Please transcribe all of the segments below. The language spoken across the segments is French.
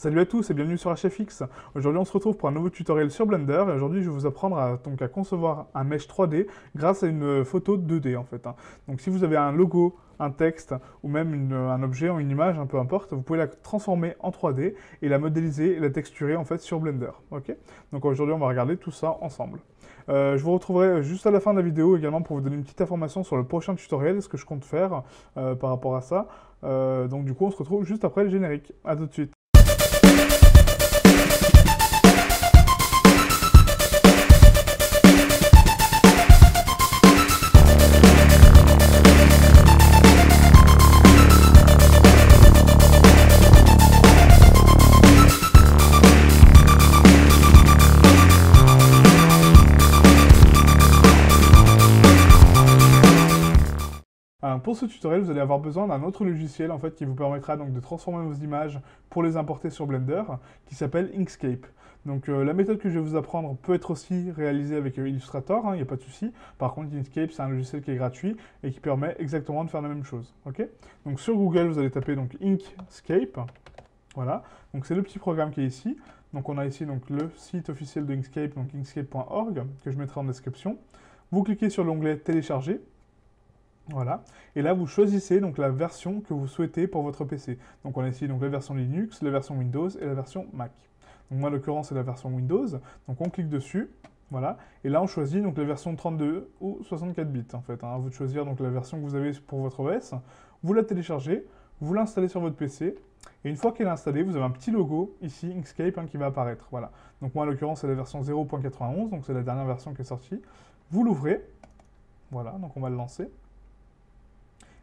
Salut à tous et bienvenue sur HFX. Aujourd'hui on se retrouve pour un nouveau tutoriel sur Blender et aujourd'hui je vais vous apprendre à concevoir un mesh 3D grâce à une photo 2D en fait. Donc si vous avez un logo, un texte ou même un objet ou une image, peu importe, vous pouvez la transformer en 3D et la modéliser et la texturer en fait sur Blender. Ok. Donc aujourd'hui on va regarder tout ça ensemble. Je vous retrouverai juste à la fin de la vidéo également pour vous donner une petite information sur le prochain tutoriel et ce que je compte faire par rapport à ça. Donc du coup on se retrouve juste après le générique. A tout de suite. Alors, pour ce tutoriel, vous allez avoir besoin d'un autre logiciel en fait, qui vous permettra donc de transformer vos images pour les importer sur Blender, qui s'appelle Inkscape. Donc la méthode que je vais vous apprendre peut être aussi réalisée avec Illustrator, il n'y a pas de souci. Par contre, Inkscape, c'est un logiciel qui est gratuit et qui permet exactement de faire la même chose. Ok. Donc sur Google, vous allez taper donc Inkscape. Voilà. Donc c'est le petit programme qui est ici. Donc on a ici donc, le site officiel de Inkscape, donc inkscape.org, que je mettrai en description. Vous cliquez sur l'onglet Télécharger. Voilà, et là vous choisissez donc la version que vous souhaitez pour votre PC. Donc on a ici donc la version Linux, la version Windows et la version Mac. Donc moi en l'occurrence c'est la version Windows, donc on clique dessus, voilà, et là on choisit donc la version 32 ou 64 bits en fait. À vous de choisir donc la version que vous avez pour votre OS, vous la téléchargez, vous l'installez sur votre PC, et une fois qu'elle est installée, vous avez un petit logo ici, Inkscape, qui va apparaître. Voilà. Donc moi en l'occurrence c'est la version 0.91, donc c'est la dernière version qui est sortie. Vous l'ouvrez, voilà, donc on va le lancer.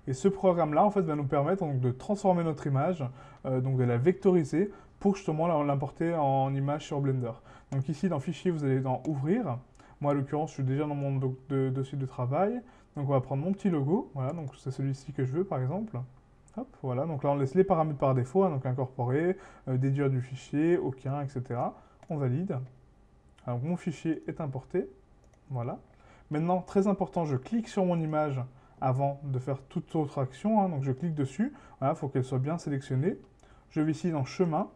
Et ce programme-là, en fait, va nous permettre donc, de transformer notre image, donc de la vectoriser pour justement l'importer en image sur Blender. Donc ici, dans Fichier, vous allez dans Ouvrir. Moi, en l'occurrence, je suis déjà dans mon dossier de travail. Donc on va prendre mon petit logo. Voilà, donc c'est celui-ci que je veux, par exemple. Hop, voilà. Donc là, on laisse les paramètres par défaut, donc incorporer, déduire du fichier, aucun, etc. On valide. Alors mon fichier est importé. Voilà. Maintenant, très important, je clique sur mon image avant de faire toute autre action. Donc je clique dessus, il faut qu'elle soit bien sélectionnée. Je vais ici dans Chemin,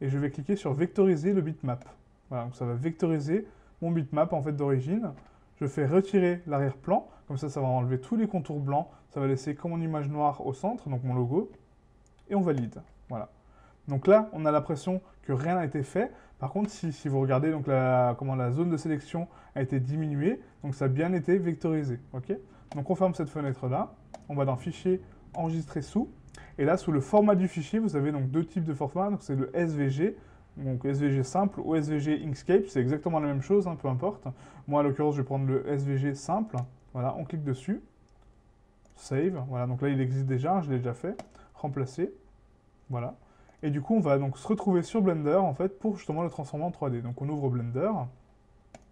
et je vais cliquer sur Vectoriser le bitmap. Voilà, donc ça va vectoriser mon bitmap en fait d'origine. Je fais retirer l'arrière-plan, comme ça va enlever tous les contours blancs, ça va laisser comme mon image noire au centre, donc mon logo, et on valide. Voilà. Donc là, on a l'impression que rien n'a été fait. Par contre, si vous regardez, donc la zone de sélection a été diminuée, donc ça a bien été vectorisé. Okay, donc on ferme cette fenêtre-là, on va dans Fichier, Enregistrer sous, et là, sous le format du fichier, vous avez donc deux types de formats, donc c'est le SVG, donc SVG simple ou SVG Inkscape, c'est exactement la même chose, peu importe. Moi, en l'occurrence, je vais prendre le SVG simple, voilà, on clique dessus, Save, voilà, donc là, il existe déjà, je l'ai déjà fait, Remplacer, voilà. Et du coup, on va donc se retrouver sur Blender, en fait, pour justement le transformer en 3D. Donc on ouvre Blender,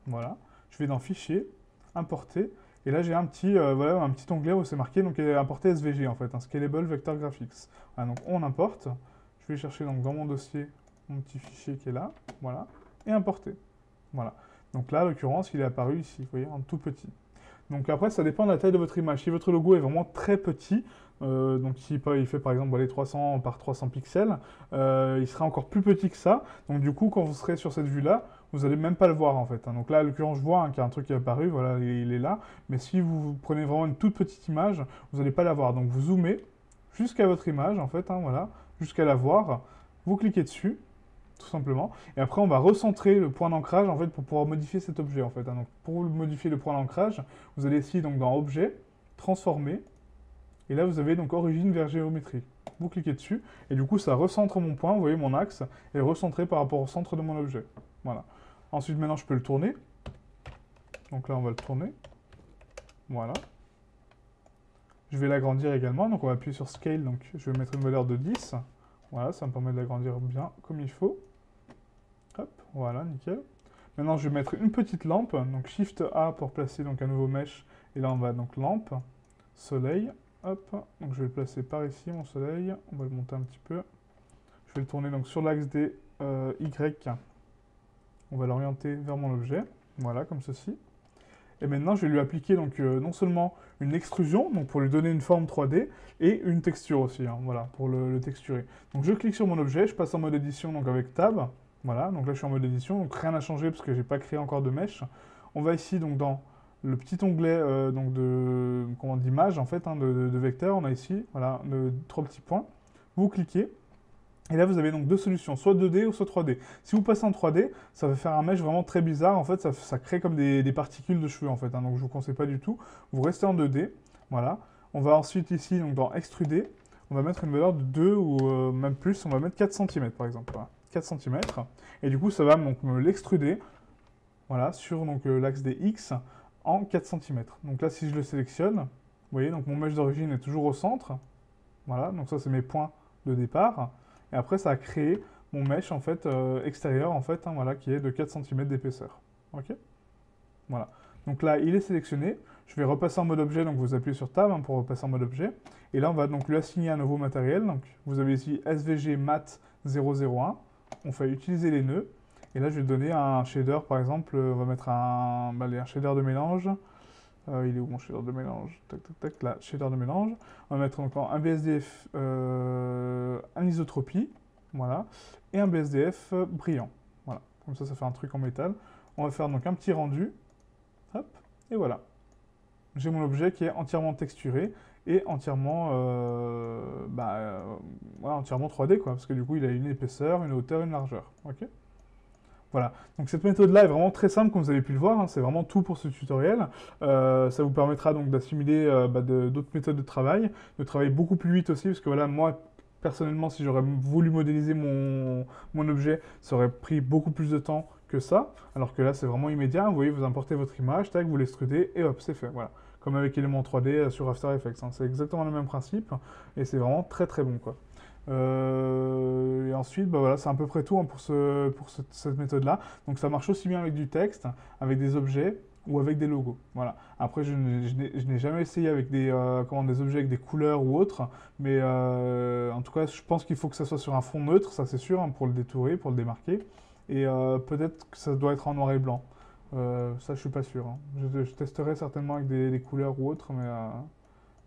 voilà, je vais dans Fichier, Importer, et là j'ai un petit onglet où c'est marqué, donc importer SVG en fait, Scalable Vector Graphics. Voilà, donc on importe, je vais chercher donc dans mon dossier mon petit fichier qui est là, voilà, et importer. Voilà. Donc là, en l'occurrence, il est apparu ici, vous voyez, en tout petit. Donc après, ça dépend de la taille de votre image. Si votre logo est vraiment très petit, donc si il fait par exemple 300 par 300 pixels, il sera encore plus petit que ça. Donc du coup, quand vous serez sur cette vue-là, vous n'allez même pas le voir en fait. Donc là, en l'occurrence, je vois qu'il y a un truc qui est apparu, voilà, il est là. Mais si vous prenez vraiment une toute petite image, vous n'allez pas la voir. Donc vous zoomez jusqu'à votre image en fait, voilà, jusqu'à la voir. Vous cliquez dessus, tout simplement. Et après, on va recentrer le point d'ancrage, en fait, pour pouvoir modifier cet objet, en fait. Donc, pour modifier le point d'ancrage, vous allez ici, donc, dans Objet, Transformer, et là, vous avez, donc, Origine vers Géométrie. Vous cliquez dessus, et du coup, ça recentre mon point, vous voyez, mon axe, est recentré par rapport au centre de mon objet. Voilà. Ensuite, maintenant, je peux le tourner. Donc là, on va le tourner. Voilà. Je vais l'agrandir également, donc on va appuyer sur Scale, donc je vais mettre une valeur de 10. Voilà, ça me permet de l'agrandir bien comme il faut. Hop, voilà, nickel. Maintenant, je vais mettre une petite lampe, donc Shift A pour placer donc un nouveau mesh. Et là, on va donc lampe, soleil, hop. Donc je vais le placer par ici, mon soleil. On va le monter un petit peu. Je vais le tourner donc sur l'axe des Y. On va l'orienter vers mon objet, voilà, comme ceci. Et maintenant, je vais lui appliquer donc non seulement une extrusion, donc pour lui donner une forme 3D, et une texture aussi, hein, voilà, pour le texturer. Donc je clique sur mon objet, je passe en mode édition, donc avec Tab, voilà, donc là je suis en mode édition, donc rien n'a changé parce que j'ai pas créé encore de mesh. On va ici donc dans le petit onglet donc d'image en fait, hein, de vecteur, on a ici, voilà, trois petits points. Vous cliquez, et là, vous avez donc deux solutions, soit 2D ou soit 3D. Si vous passez en 3D, ça va faire un mesh vraiment très bizarre. En fait, ça crée comme des particules de cheveux, en fait. Hein, donc, je ne vous conseille pas du tout. Vous restez en 2D. Voilà. On va ensuite, ici, donc dans Extruder, on va mettre une valeur de 2 ou même plus. On va mettre 4 cm, par exemple. Voilà. 4 cm. Et du coup, ça va donc me l'extruder, voilà, sur l'axe des X en 4 cm. Donc là, si je le sélectionne, vous voyez, donc mon mesh d'origine est toujours au centre. Voilà, donc ça, c'est mes points de départ. Et après, ça a créé mon mesh en fait, extérieur, en fait, hein, voilà, qui est de 4 cm d'épaisseur. Ok. Voilà. Donc là, il est sélectionné. Je vais repasser en mode objet, donc vous appuyez sur Tab hein, pour repasser en mode objet. Et là, on va donc lui assigner un nouveau matériel. Donc vous avez ici SVG Mat 001. On fait utiliser les nœuds. Et là, je vais donner un shader, par exemple, on va mettre un shader de mélange. Il est où mon shader de mélange? Tac, tac, tac, là, shader de mélange. On va mettre encore un BSDF anisotropie, voilà, et un BSDF brillant. Voilà, comme ça fait un truc en métal. On va faire donc un petit rendu, hop, et voilà. J'ai mon objet qui est entièrement texturé et entièrement, entièrement 3D, quoi, parce que du coup, il a une épaisseur, une hauteur, une largeur, ok. Voilà, donc cette méthode-là est vraiment très simple, comme vous avez pu le voir, hein, c'est vraiment tout pour ce tutoriel. Ça vous permettra donc d'assimiler d'autres méthodes de travailler beaucoup plus vite aussi, parce que voilà, moi, personnellement, si j'aurais voulu modéliser mon objet, ça aurait pris beaucoup plus de temps que ça, alors que là, c'est vraiment immédiat. Vous voyez, vous importez votre image, tac, vous l'extrudez, et hop, c'est fait, voilà. Comme avec Element 3D sur After Effects, hein, c'est exactement le même principe, et c'est vraiment très très bon, quoi. Et ensuite, voilà, c'est à peu près tout hein, pour cette méthode-là. Donc ça marche aussi bien avec du texte, avec des objets ou avec des logos. Voilà. Après, je n'ai jamais essayé avec des objets avec des couleurs ou autres, mais en tout cas, je pense qu'il faut que ça soit sur un fond neutre, ça c'est sûr, hein, pour le détourer, pour le démarquer. Et peut-être que ça doit être en noir et blanc. Ça, je suis pas sûr. Hein. Je testerai certainement avec des couleurs ou autres, mais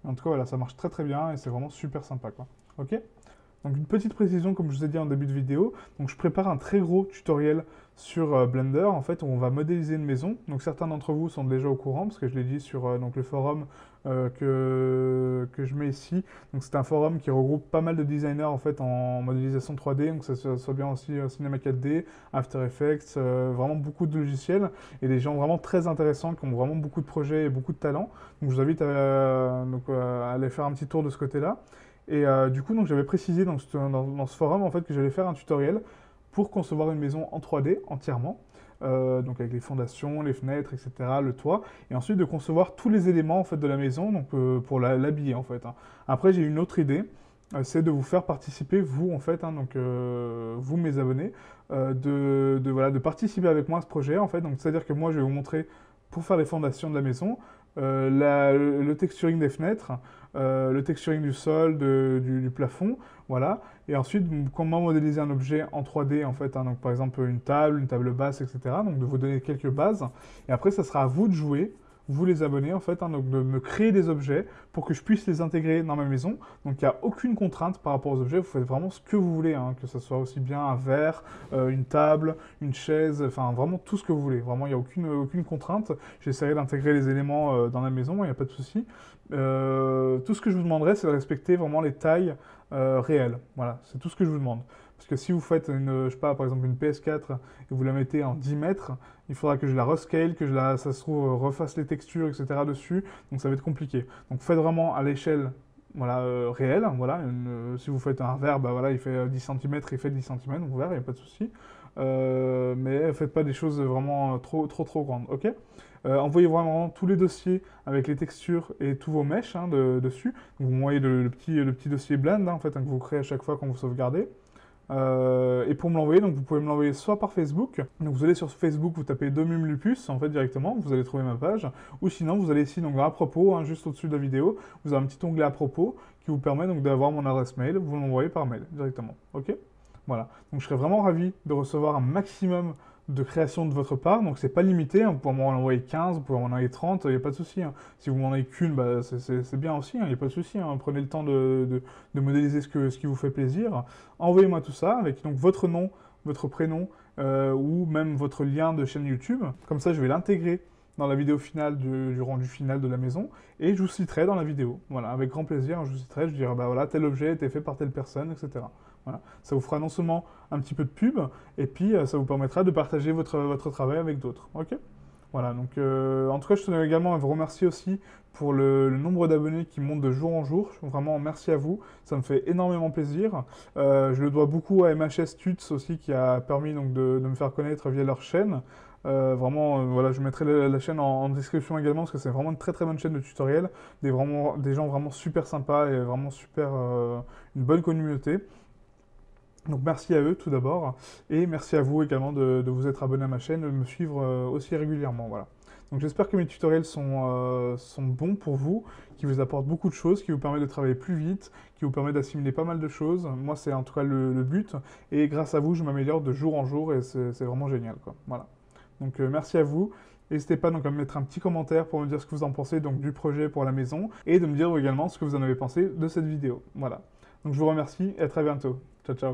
en tout cas, voilà, ça marche très très bien et c'est vraiment super sympa, quoi. Ok? Donc une petite précision, comme je vous ai dit en début de vidéo, donc je prépare un très gros tutoriel sur Blender, en fait, où on va modéliser une maison. Donc certains d'entre vous sont déjà au courant, parce que je l'ai dit sur donc, le forum que je mets ici. Donc c'est un forum qui regroupe pas mal de designers en fait en modélisation 3D, donc ça soit bien aussi Cinema 4D, After Effects, vraiment beaucoup de logiciels, et des gens vraiment très intéressants qui ont vraiment beaucoup de projets et beaucoup de talent. Donc je vous invite à aller faire un petit tour de ce côté-là. Et du coup, donc j'avais précisé dans ce forum en fait que j'allais faire un tutoriel pour concevoir une maison en 3D entièrement, donc avec les fondations, les fenêtres, etc., le toit, et ensuite de concevoir tous les éléments en fait de la maison, donc pour l'habiller en fait. Hein. Après, j'ai une autre idée, c'est de vous faire participer vous en fait, hein, donc vous mes abonnés, de participer avec moi à ce projet en fait. Donc c'est-à-dire que moi, je vais vous montrer pour faire les fondations de la maison, le texturing des fenêtres, le texturing du sol, du plafond, voilà. Et ensuite, comment modéliser un objet en 3D, en fait, hein, donc par exemple une table basse, etc. Donc de vous donner quelques bases. Et après, ça sera à vous de jouer, vous les abonnés, en fait, hein, donc de me créer des objets pour que je puisse les intégrer dans ma maison. Donc il n'y a aucune contrainte par rapport aux objets, vous faites vraiment ce que vous voulez, hein, que ce soit aussi bien un verre, une table, une chaise, enfin vraiment tout ce que vous voulez. Vraiment, il n'y a aucune contrainte. J'essaierai d'intégrer les éléments dans la maison, il n'y a pas de souci. Tout ce que je vous demanderai, c'est de respecter vraiment les tailles réelles. Voilà, c'est tout ce que je vous demande. Parce que si vous faites je sais pas, par exemple une PS4 et vous la mettez en 10 mètres, il faudra que je la rescale, que ça se trouve, refasse les textures, etc. dessus, donc ça va être compliqué. Donc faites vraiment à l'échelle voilà, réelle, voilà. Si vous faites un verre, bah, voilà, il fait 10 cm, il fait 10 cm, donc verre, il n'y a pas de souci. Mais faites pas des choses vraiment trop grandes, ok? Envoyez vraiment tous les dossiers avec les textures et tous vos meshes hein, dessus. Donc, vous m'envoyez le petit dossier blend hein, en fait, hein, que vous créez à chaque fois quand vous sauvegardez. Et pour me l'envoyer, donc vous pouvez me l'envoyer soit par Facebook, donc vous allez sur Facebook, vous tapez Domum Lupus en fait directement, vous allez trouver ma page, ou sinon vous allez ici donc à propos, hein, juste au-dessus de la vidéo, vous avez un petit onglet à propos qui vous permet donc d'avoir mon adresse mail, vous m'envoyez par mail directement, ok? Voilà, donc je serais vraiment ravi de recevoir un maximum de création de votre part, donc c'est pas limité, hein, vous pouvez m'en envoyer 15, vous pouvez m'en envoyer 30, il n'y a pas de souci. Hein. Si vous m'en envoyez qu'une, bah, c'est bien aussi, il n'y a pas de souci. Hein. Prenez le temps de modéliser ce qui vous fait plaisir. Envoyez-moi tout ça avec donc votre nom, votre prénom ou même votre lien de chaîne YouTube. Comme ça, je vais l'intégrer dans la vidéo finale du rendu final de la maison et je vous citerai dans la vidéo. Voilà, avec grand plaisir, je vous citerai, je dirai bah voilà, tel objet a été fait par telle personne, etc. Voilà. Ça vous fera non seulement un petit peu de pub, et puis ça vous permettra de partager votre travail avec d'autres. Ok? Voilà, donc en tout cas, je tenais également à vous remercier aussi pour le nombre d'abonnés qui monte de jour en jour. Vraiment, merci à vous, ça me fait énormément plaisir. Je le dois beaucoup à MHS Tuts aussi, qui a permis donc, de me faire connaître via leur chaîne. Vraiment, voilà, je mettrai la chaîne en description également, parce que c'est vraiment une très très bonne chaîne de tutoriels, des gens vraiment super sympas et vraiment super, une bonne communauté. Donc merci à eux tout d'abord, et merci à vous également de vous être abonné à ma chaîne, de me suivre aussi régulièrement. Voilà. Donc j'espère que mes tutoriels sont bons pour vous, qui vous apportent beaucoup de choses, qui vous permettent de travailler plus vite, qui vous permettent d'assimiler pas mal de choses. Moi c'est en tout cas le but, et grâce à vous je m'améliore de jour en jour, et c'est vraiment génial, quoi. Voilà. Donc merci à vous. N'hésitez pas donc à me mettre un petit commentaire pour me dire ce que vous en pensez donc, du projet pour la maison, et de me dire également ce que vous en avez pensé de cette vidéo. Voilà. Donc je vous remercie, et à très bientôt. Ciao, ciao.